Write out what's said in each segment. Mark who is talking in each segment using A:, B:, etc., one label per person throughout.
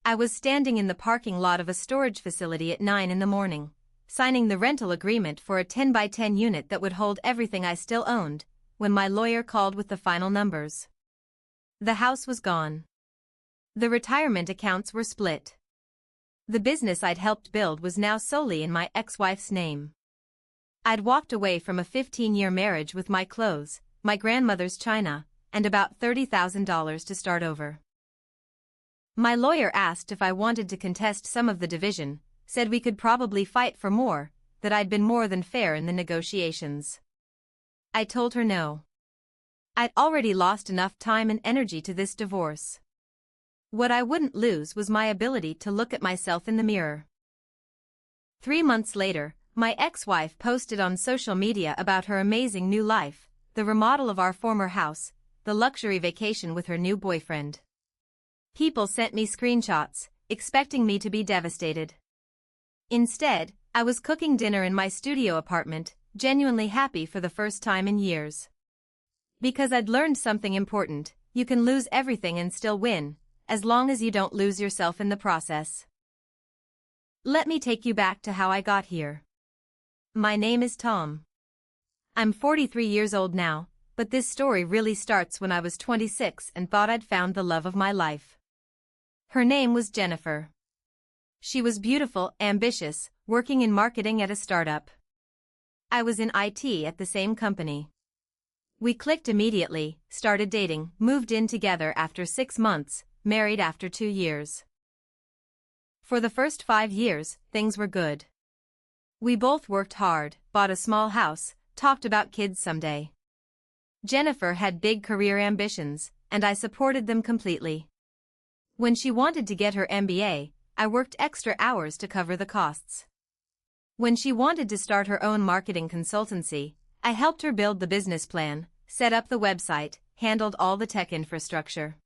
A: I was standing in the parking lot of a storage facility at 9 in the morning, signing the rental agreement for a 10 by 10 unit that would hold everything I still owned, when my lawyer called with the final numbers. The house was gone. The retirement accounts were split. The business I'd helped build was now solely in my ex-wife's name. I'd walked away from a 15-year marriage with my clothes, my grandmother's china, and about $30,000 to start over. My lawyer asked if I wanted to contest some of the division, said we could probably fight for more, that I'd been more than fair in the negotiations. I told her no. I'd already lost enough time and energy to this divorce. What I wouldn't lose was my ability to look at myself in the mirror. 3 months later, my ex-wife posted on social media about her amazing new life, the remodel of our former house, the luxury vacation with her new boyfriend. People sent me screenshots, expecting me to be devastated. Instead, I was cooking dinner in my studio apartment, genuinely happy for the first time in years. Because I'd learned something important: you can lose everything and still win, as long as you don't lose yourself in the process. Let me take you back to how I got here. My name is Tom. I'm 43 years old now, but this story really starts when I was 26 and thought I'd found the love of my life. Her name was Jennifer. She was beautiful, ambitious, working in marketing at a startup. I was in IT at the same company. We clicked immediately, started dating, moved in together after 6 months, married after 2 years. For the first 5 years, things were good. We both worked hard, bought a small house, talked about kids someday. Jennifer had big career ambitions, and I supported them completely. When she wanted to get her MBA, I worked extra hours to cover the costs. When she wanted to start her own marketing consultancy, I helped her build the business plan, set up the website, handled all the tech infrastructure.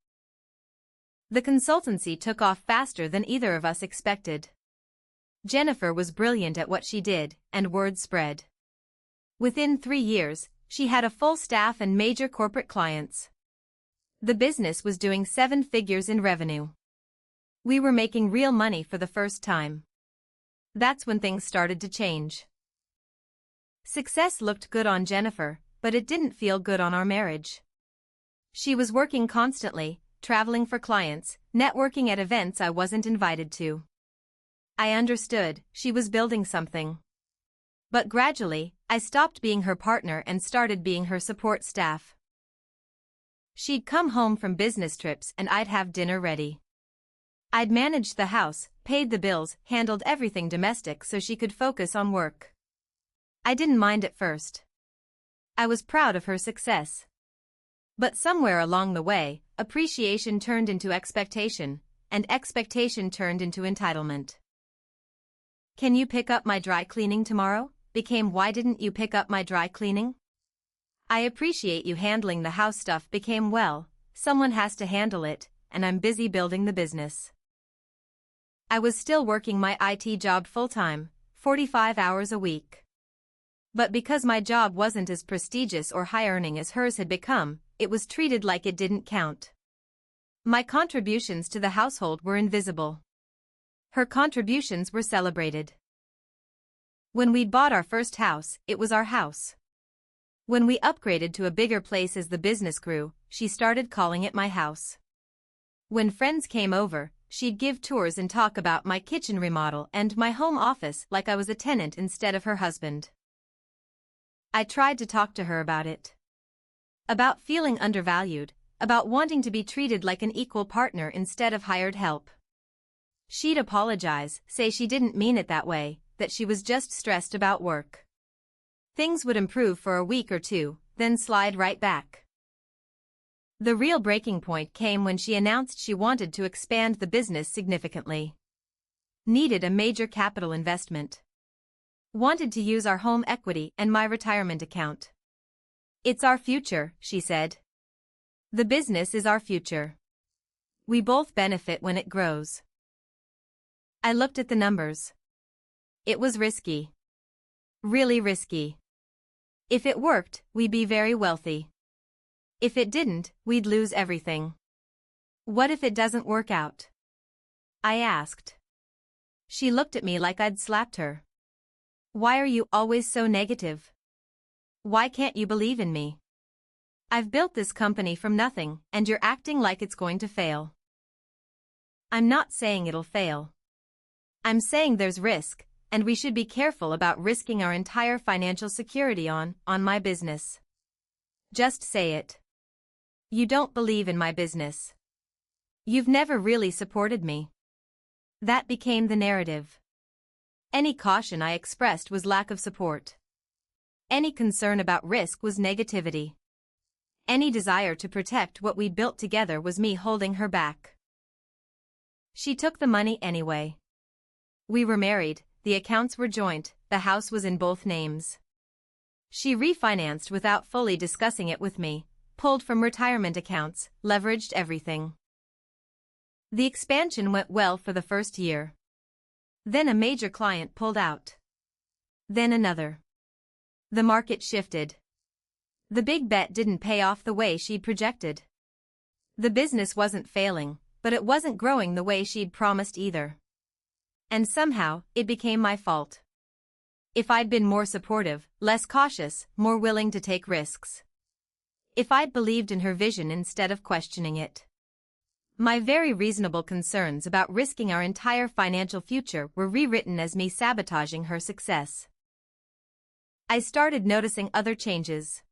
A: The consultancy took off faster than either of us expected. Jennifer was brilliant at what she did, and word spread. Within 3 years, she had a full staff and major corporate clients. The business was doing 7 figures in revenue. We were making real money for the first time. That's when things started to change. Success looked good on Jennifer, but it didn't feel good on our marriage. She was working constantly, traveling for clients, networking at events I wasn't invited to. I understood, she was building something. But gradually, I stopped being her partner and started being her support staff. She'd come home from business trips and I'd have dinner ready. I'd managed the house, paid the bills, handled everything domestic so she could focus on work. I didn't mind at first. I was proud of her success. But somewhere along the way, appreciation turned into expectation, and expectation turned into entitlement. Can you pick up my dry cleaning tomorrow? Became why didn't you pick up my dry cleaning? I appreciate you handling the house stuff became well, someone has to handle it, and I'm busy building the business. I was still working my IT job full-time, 45 hours a week. But because my job wasn't as prestigious or high-earning as hers had become, it was treated like it didn't count. My contributions to the household were invisible. Her contributions were celebrated. When we'd bought our first house, it was our house. When we upgraded to a bigger place as the business grew, she started calling it my house. When friends came over, she'd give tours and talk about my kitchen remodel and my home office like I was a tenant instead of her husband. I tried to talk to her about it. About feeling undervalued, about wanting to be treated like an equal partner instead of hired help. She'd apologize, say she didn't mean it that way, that she was just stressed about work. Things would improve for a week or 2, then slide right back. The real breaking point came when she announced she wanted to expand the business significantly. Needed a major capital investment. Wanted to use our home equity and my retirement account. It's our future, she said. The business is our future. We both benefit when it grows. I looked at the numbers. It was risky. Really risky. If it worked, we'd be very wealthy. If it didn't, we'd lose everything. What if it doesn't work out? I asked. She looked at me like I'd slapped her. Why are you always so negative? Why can't you believe in me? I've built this company from nothing, and you're acting like it's going to fail. I'm not saying it'll fail. I'm saying there's risk, and we should be careful about risking our entire financial security on my business. Just say it. You don't believe in my business. You've never really supported me. That became the narrative. Any caution I expressed was lack of support. Any concern about risk was negativity. Any desire to protect what we'd built together was me holding her back. She took the money anyway. We were married, the accounts were joint, the house was in both names. She refinanced without fully discussing it with me, pulled from retirement accounts, leveraged everything. The expansion went well for the first year. Then a major client pulled out. Then another. The market shifted. The big bet didn't pay off the way she'd projected. The business wasn't failing, but it wasn't growing the way she'd promised either. And somehow, it became my fault. If I'd been more supportive, less cautious, more willing to take risks. If I'd believed in her vision instead of questioning it. My very reasonable concerns about risking our entire financial future were rewritten as me sabotaging her success. I started noticing other changes.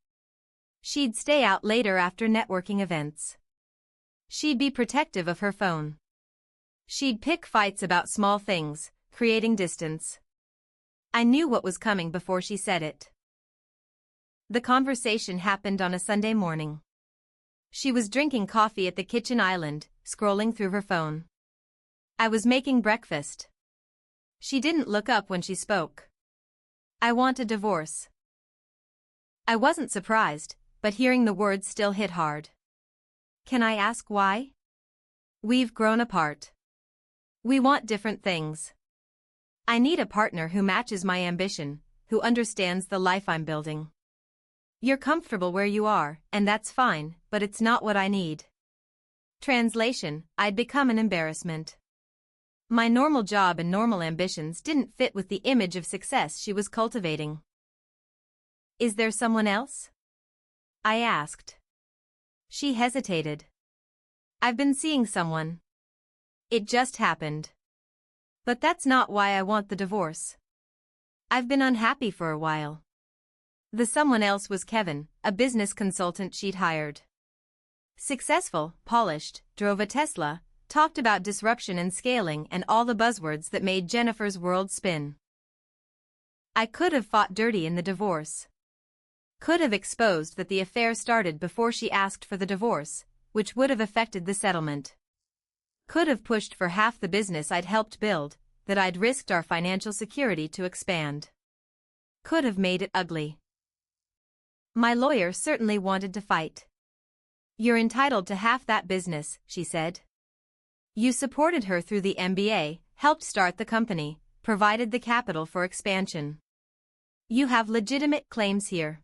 A: She'd stay out later after networking events. She'd be protective of her phone. She'd pick fights about small things, creating distance. I knew what was coming before she said it. The conversation happened on a Sunday morning. She was drinking coffee at the kitchen island, scrolling through her phone. I was making breakfast. She didn't look up when she spoke. I want a divorce. I wasn't surprised, but hearing the words still hit hard. Can I ask why? We've grown apart. We want different things. I need a partner who matches my ambition, who understands the life I'm building. You're comfortable where you are, and that's fine, but it's not what I need. Translation: I'd become an embarrassment. My normal job and normal ambitions didn't fit with the image of success she was cultivating. Is there someone else? I asked. She hesitated. I've been seeing someone. It just happened. But that's not why I want the divorce. I've been unhappy for a while. The someone else was Kevin, a business consultant she'd hired. Successful, polished, drove a Tesla, talked about disruption and scaling and all the buzzwords that made Jennifer's world spin. I could have fought dirty in the divorce. Could have exposed that the affair started before she asked for the divorce, which would have affected the settlement. Could have pushed for half the business I'd helped build, that I'd risked our financial security to expand. Could have made it ugly. My lawyer certainly wanted to fight. You're entitled to half that business, she said. You supported her through the MBA, helped start the company, provided the capital for expansion. You have legitimate claims here.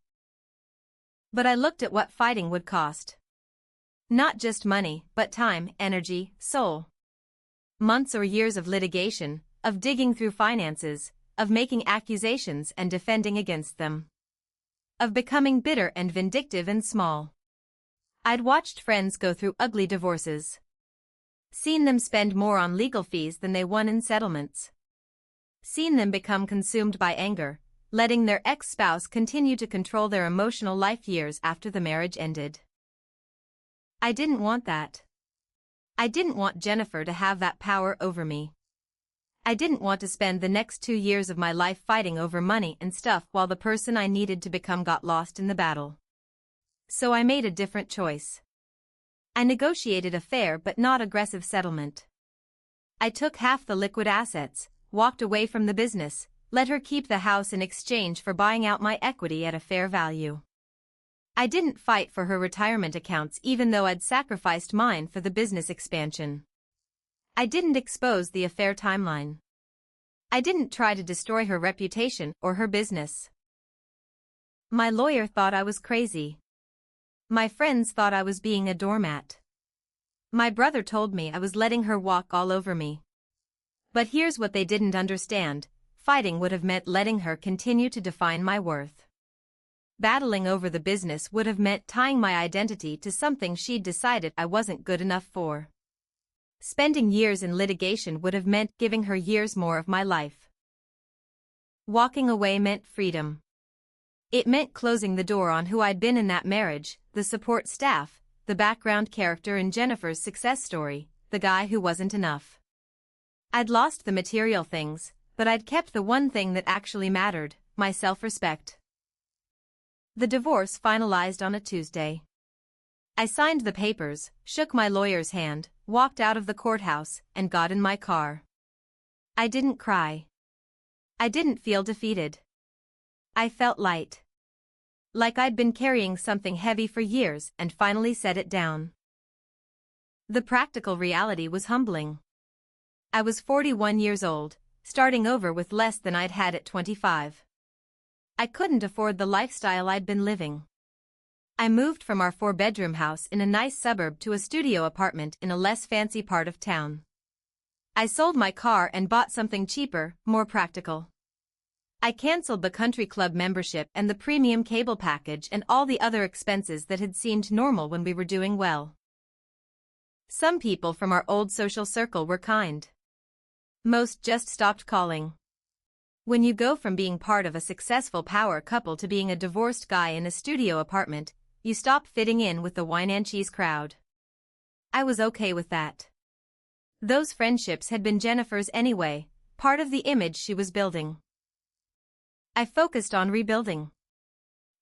A: But I looked at what fighting would cost. Not just money, but time, energy, soul. Months or years of litigation, of digging through finances, of making accusations and defending against them. Of becoming bitter and vindictive and small. I'd watched friends go through ugly divorces. Seen them spend more on legal fees than they won in settlements. Seen them become consumed by anger, letting their ex-spouse continue to control their emotional life years after the marriage ended. I didn't want that. I didn't want Jennifer to have that power over me. I didn't want to spend the next 2 years of my life fighting over money and stuff while the person I needed to become got lost in the battle. So I made a different choice. I negotiated a fair but not aggressive settlement. I took half the liquid assets, walked away from the business, let her keep the house in exchange for buying out my equity at a fair value. I didn't fight for her retirement accounts even though I'd sacrificed mine for the business expansion. I didn't expose the affair timeline. I didn't try to destroy her reputation or her business. My lawyer thought I was crazy. My friends thought I was being a doormat. My brother told me I was letting her walk all over me. But here's what they didn't understand: fighting would have meant letting her continue to define my worth. Battling over the business would have meant tying my identity to something she'd decided I wasn't good enough for. Spending years in litigation would have meant giving her years more of my life. Walking away meant freedom. It meant closing the door on who I'd been in that marriage, the support staff, the background character in Jennifer's success story, the guy who wasn't enough. I'd lost the material things, but I'd kept the one thing that actually mattered: my self-respect. The divorce finalized on a Tuesday. I signed the papers, shook my lawyer's hand, walked out of the courthouse, and got in my car. I didn't cry. I didn't feel defeated. I felt light. Like I'd been carrying something heavy for years and finally set it down. The practical reality was humbling. I was 41 years old, starting over with less than I'd had at 25. I couldn't afford the lifestyle I'd been living. I moved from our 4-bedroom house in a nice suburb to a studio apartment in a less fancy part of town. I sold my car and bought something cheaper, more practical. I canceled the country club membership and the premium cable package and all the other expenses that had seemed normal when we were doing well. Some people from our old social circle were kind. Most just stopped calling. When you go from being part of a successful power couple to being a divorced guy in a studio apartment, you stop fitting in with the wine and cheese crowd. I was okay with that. Those friendships had been Jennifer's anyway, part of the image she was building. I focused on rebuilding.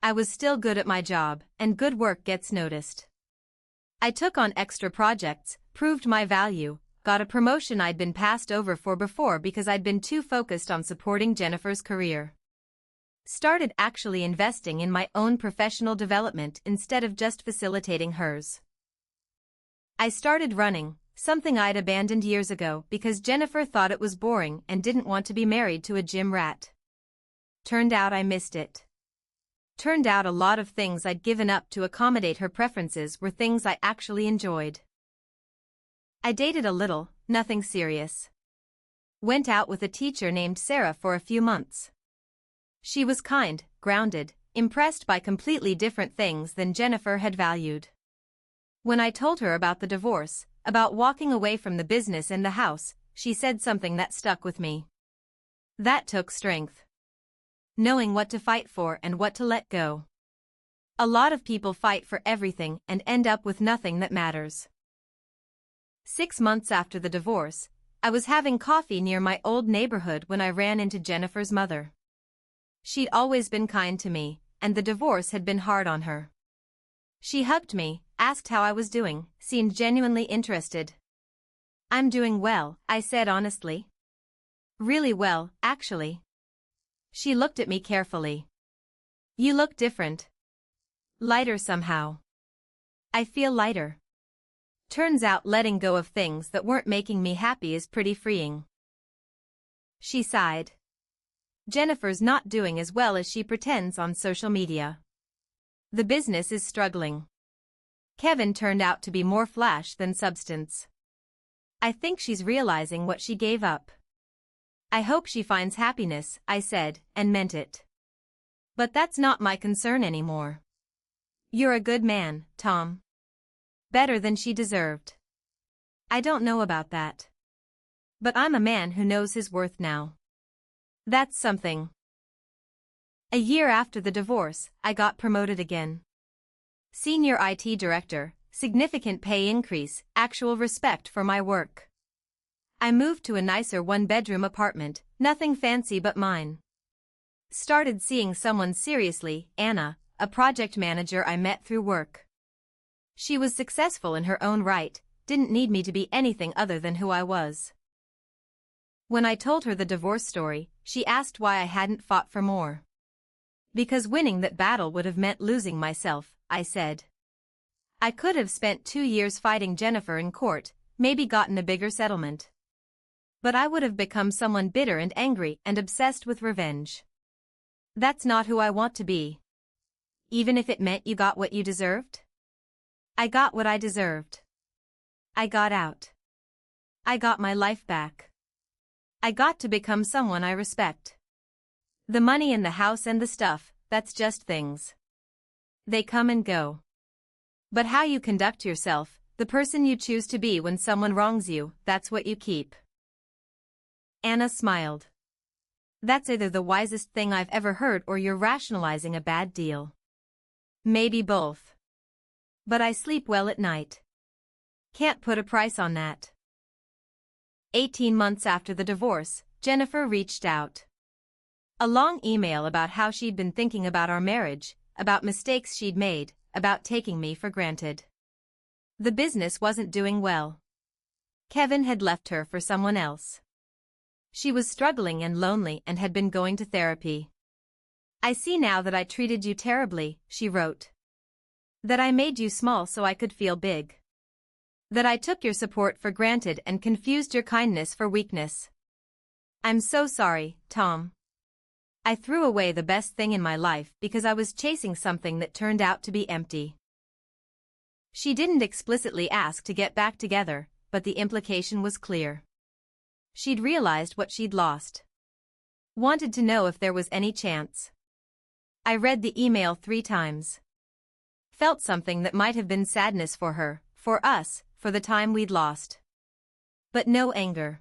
A: I was still good at my job, and good work gets noticed. I took on extra projects, proved my value, got a promotion I'd been passed over for before because I'd been too focused on supporting Jennifer's career. Started actually investing in my own professional development instead of just facilitating hers. I started running, something I'd abandoned years ago because Jennifer thought it was boring and didn't want to be married to a gym rat. Turned out I missed it. Turned out a lot of things I'd given up to accommodate her preferences were things I actually enjoyed. I dated a little, nothing serious. Went out with a teacher named Sarah for a few months. She was kind, grounded, impressed by completely different things than Jennifer had valued. When I told her about the divorce, about walking away from the business and the house, she said something that stuck with me. That took strength. Knowing what to fight for and what to let go. A lot of people fight for everything and end up with nothing that matters. 6 months after the divorce, I was having coffee near my old neighborhood when I ran into Jennifer's mother. She'd always been kind to me, and the divorce had been hard on her. She hugged me, asked how I was doing, seemed genuinely interested. "I'm doing well," I said honestly. "Really well, actually." She looked at me carefully. "You look different. Lighter somehow." "I feel lighter. Turns out letting go of things that weren't making me happy is pretty freeing." She sighed. "Jennifer's not doing as well as she pretends on social media. The business is struggling. Kevin turned out to be more flash than substance. I think she's realizing what she gave up. I hope she finds happiness," I said, and meant it. "But that's not my concern anymore. You're a good man, Tom. Better than she deserved." "I don't know about that. But I'm a man who knows his worth now. That's something." A year after the divorce, I got promoted again. Senior IT director, significant pay increase, actual respect for my work. I moved to a nicer 1-bedroom apartment, nothing fancy but mine. Started seeing someone seriously, Anna, a project manager I met through work. She was successful in her own right, didn't need me to be anything other than who I was. When I told her the divorce story, she asked why I hadn't fought for more. "Because winning that battle would have meant losing myself," I said. "I could have spent 2 years fighting Jennifer in court, maybe gotten a bigger settlement. But I would have become someone bitter and angry and obsessed with revenge. That's not who I want to be. Even if it meant you got what you deserved?" I got what I deserved. I got out. I got my life back. I got to become someone I respect. The money and the house and the stuff, that's just things. They come and go. But how you conduct yourself, the person you choose to be when someone wrongs you, that's what you keep. Anna smiled. That's either the wisest thing I've ever heard or you're rationalizing a bad deal. Maybe both. But I sleep well at night. Can't put a price on that. 18 months after the divorce, Jennifer reached out. A long email about how she'd been thinking about our marriage, about mistakes she'd made, about taking me for granted. The business wasn't doing well. Kevin had left her for someone else. She was struggling and lonely and had been going to therapy. I see now that I treated you terribly, she wrote. That I made you small so I could feel big. That I took your support for granted and confused your kindness for weakness. I'm so sorry, Tom. I threw away the best thing in my life because I was chasing something that turned out to be empty. She didn't explicitly ask to get back together, but the implication was clear. She'd realized what she'd lost. Wanted to know if there was any chance. I read the email 3 times. Felt something that might have been sadness for her, for us, for the time we'd lost. But no anger.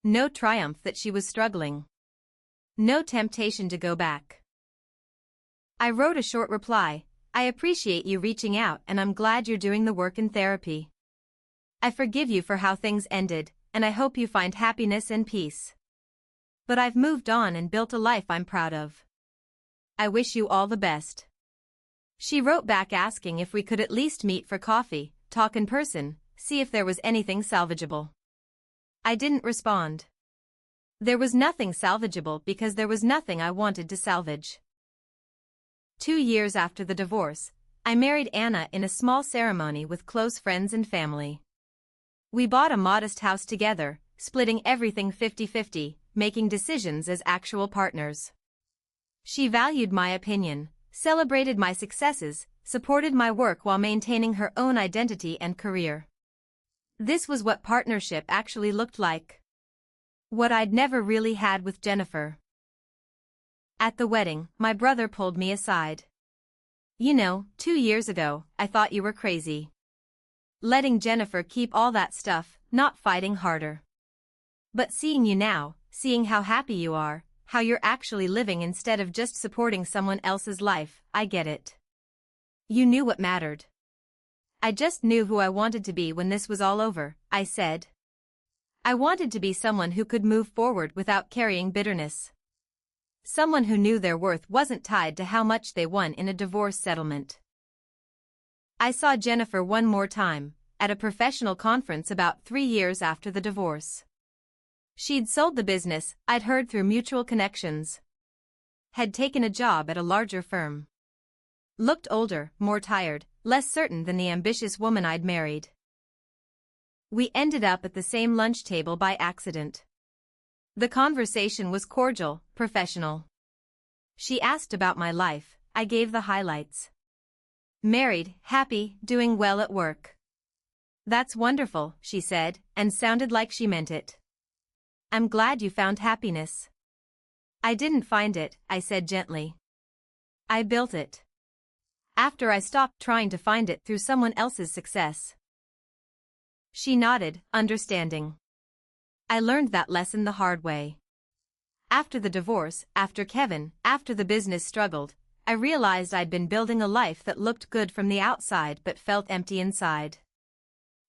A: No triumph that she was struggling. No temptation to go back. I wrote a short reply. I appreciate you reaching out and I'm glad you're doing the work in therapy. I forgive you for how things ended, and I hope you find happiness and peace. But I've moved on and built a life I'm proud of. I wish you all the best. She wrote back asking if we could at least meet for coffee, talk in person, see if there was anything salvageable. I didn't respond. There was nothing salvageable because there was nothing I wanted to salvage. 2 years after the divorce, I married Anna in a small ceremony with close friends and family. We bought a modest house together, splitting everything 50-50, making decisions as actual partners. She valued my opinion, celebrated my successes, supported my work while maintaining her own identity and career. This was what partnership actually looked like. What I'd never really had with Jennifer. At the wedding, my brother pulled me aside. You know, 2 years ago, I thought you were crazy. Letting Jennifer keep all that stuff, not fighting harder. But seeing you now, seeing how happy you are, how you're actually living instead of just supporting someone else's life, I get it. You knew what mattered. I just knew who I wanted to be when this was all over, I said. I wanted to be someone who could move forward without carrying bitterness. Someone who knew their worth wasn't tied to how much they won in a divorce settlement. I saw Jennifer one more time, at a professional conference about 3 years after the divorce. She'd sold the business, I'd heard through mutual connections. Had taken a job at a larger firm. Looked older, more tired, less certain than the ambitious woman I'd married. We ended up at the same lunch table by accident. The conversation was cordial, professional. She asked about my life, I gave the highlights. Married, happy, doing well at work. That's wonderful, she said, and sounded like she meant it. I'm glad you found happiness. I didn't find it, I said gently. I built it. After I stopped trying to find it through someone else's success. She nodded, understanding. I learned that lesson the hard way. After the divorce, after Kevin, after the business struggled, I realized I'd been building a life that looked good from the outside but felt empty inside.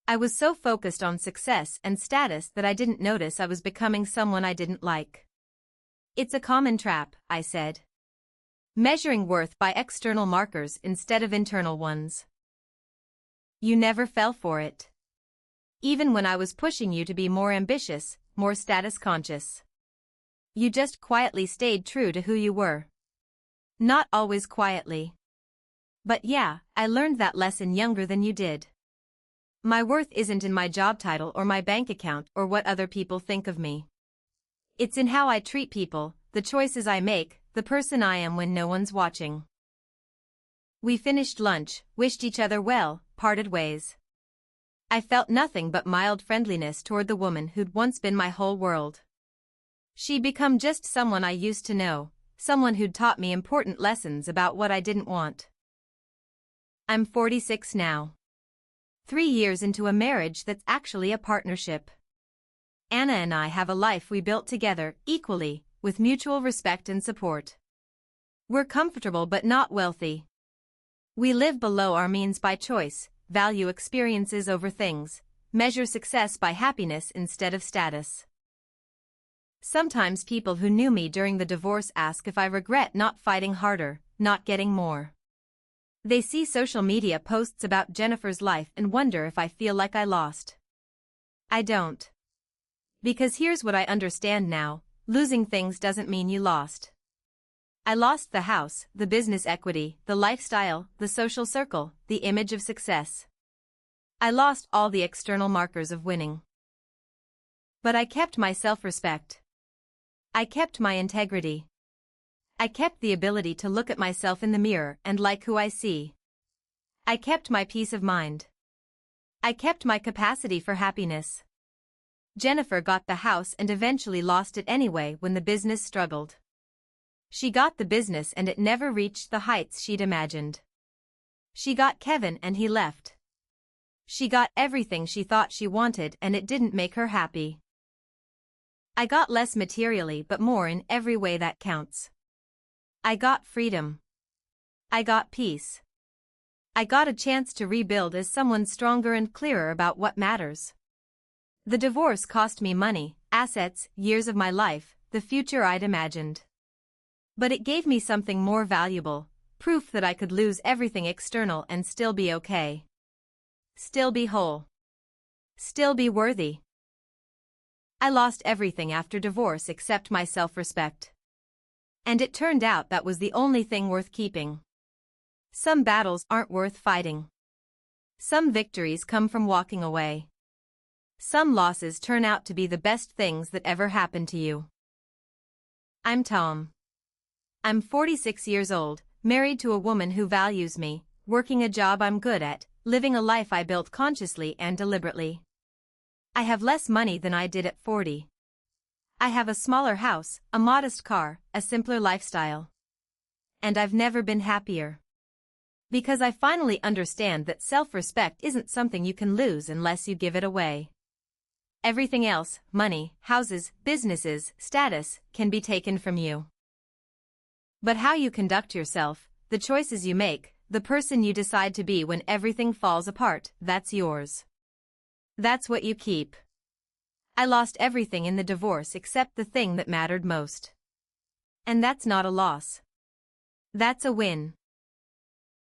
A: I was so focused on success and status that I didn't notice I was becoming someone I didn't like. It's a common trap, I said. Measuring worth by external markers instead of internal ones. You never fell for it. Even when I was pushing you to be more ambitious, more status conscious. You just quietly stayed true to who you were. Not always quietly. But yeah, I learned that lesson younger than you did. My worth isn't in my job title or my bank account or what other people think of me. It's in how I treat people, the choices I make, the person I am when no one's watching. We finished lunch, wished each other well, parted ways. I felt nothing but mild friendliness toward the woman who'd once been my whole world. She become just someone I used to know, someone who'd taught me important lessons about what I didn't want. I'm 46 now. 3 years into a marriage that's actually a partnership. Anna and I have a life we built together, equally, with mutual respect and support. We're comfortable but not wealthy. We live below our means by choice, value experiences over things, measure success by happiness instead of status. Sometimes people who knew me during the divorce ask if I regret not fighting harder, not getting more. They see social media posts about Jennifer's life and wonder if I feel like I lost. I don't. Because here's what I understand now, losing things doesn't mean you lost. I lost the house, the business equity, the lifestyle, the social circle, the image of success. I lost all the external markers of winning. But I kept my self-respect. I kept my integrity. I kept the ability to look at myself in the mirror and like who I see. I kept my peace of mind. I kept my capacity for happiness. Jennifer got the house and eventually lost it anyway when the business struggled. She got the business and it never reached the heights she'd imagined. She got Kevin and he left. She got everything she thought she wanted and it didn't make her happy. I got less materially but more in every way that counts. I got freedom. I got peace. I got a chance to rebuild as someone stronger and clearer about what matters. The divorce cost me money, assets, years of my life, the future I'd imagined. But it gave me something more valuable, proof that I could lose everything external and still be okay. Still be whole. Still be worthy. I lost everything after divorce except my self-respect. And it turned out that was the only thing worth keeping. Some battles aren't worth fighting. Some victories come from walking away. Some losses turn out to be the best things that ever happened to you. I'm Tom. I'm 46 years old, married to a woman who values me, working a job I'm good at, living a life I built consciously and deliberately. I have less money than I did at 40. I have a smaller house, a modest car, a simpler lifestyle. And I've never been happier. Because I finally understand that self-respect isn't something you can lose unless you give it away. Everything else, money, houses, businesses, status, can be taken from you. But how you conduct yourself, the choices you make, the person you decide to be when everything falls apart, that's yours. That's what you keep. I lost everything in the divorce except the thing that mattered most. And that's not a loss. That's a win.